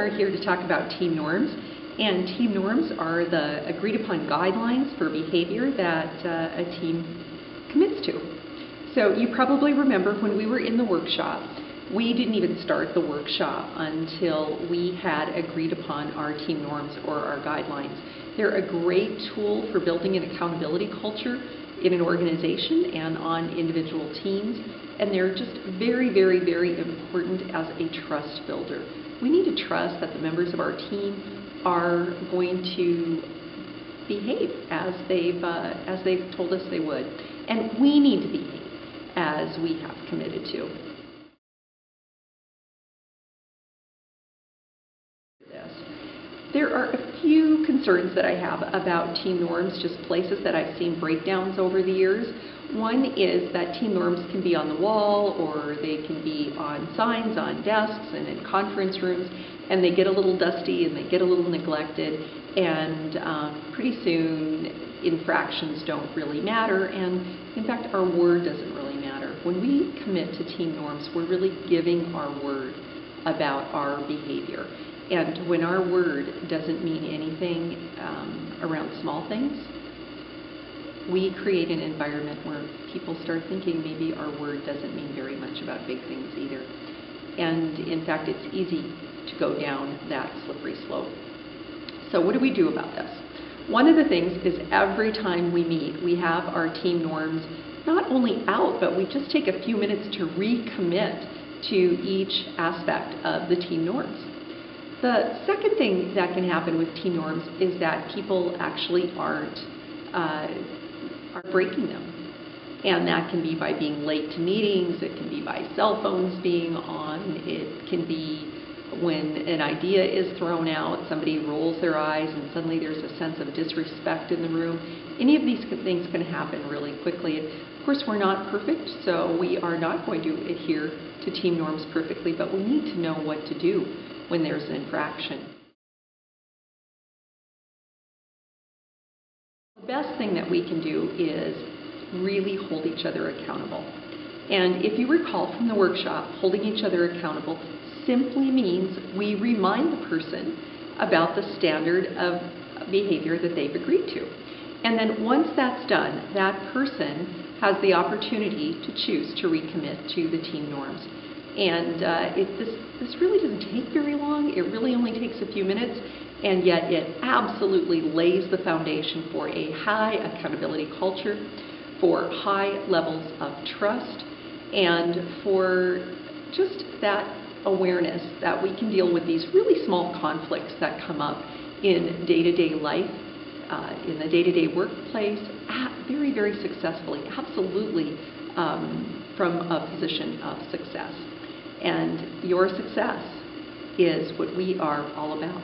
are here to talk about team norms, and team norms are the agreed upon guidelines for behavior that a team commits to. So you probably remember when we were in the workshop, we didn't even start the workshop until we had agreed upon our team norms or our guidelines. They're a great tool for building an accountability culture in an organization and on individual teams, and they're just very, very, very important as a trust builder. We need to trust that the members of our team are going to behave as they've told us they would, and we need to behave as we have committed to. There are a few concerns that I have about team norms, just places that I've seen breakdowns over the years. One is that team norms can be on the wall, or they can be on signs on desks and in conference rooms, and they get a little dusty and they get a little neglected, and pretty soon infractions don't really matter, and in fact our word doesn't really matter. When we commit to team norms, we're really giving our word about our behavior. And when our word doesn't mean anything around small things, we create an environment where people start thinking maybe our word doesn't mean very much about big things either. And in fact, it's easy to go down that slippery slope. So what do we do about this? One of the things is every time we meet, we have our team norms not only out, but we just take a few minutes to recommit to each aspect of the team norms. The second thing that can happen with team norms is that people actually aren't breaking them. And that can be by being late to meetings, it can be by cell phones being on, it can be when an idea is thrown out, somebody rolls their eyes and suddenly there's a sense of disrespect in the room. Any of these things can happen really quickly. And of course, we're not perfect, so we are not going to adhere to team norms perfectly, but we need to know what to do when there's an infraction. The best thing that we can do is really hold each other accountable. And if you recall from the workshop, holding each other accountable simply means we remind the person about the standard of behavior that they've agreed to. And then once that's done, that person has the opportunity to choose to recommit to the team norms. And this really doesn't take very long. It really only takes a few minutes, and yet it absolutely lays the foundation for a high accountability culture, for high levels of trust, and for just that awareness that we can deal with these really small conflicts that come up in day-to-day life, in the day-to-day workplace, very, very successfully, absolutely from a position of success. And your success is what we are all about.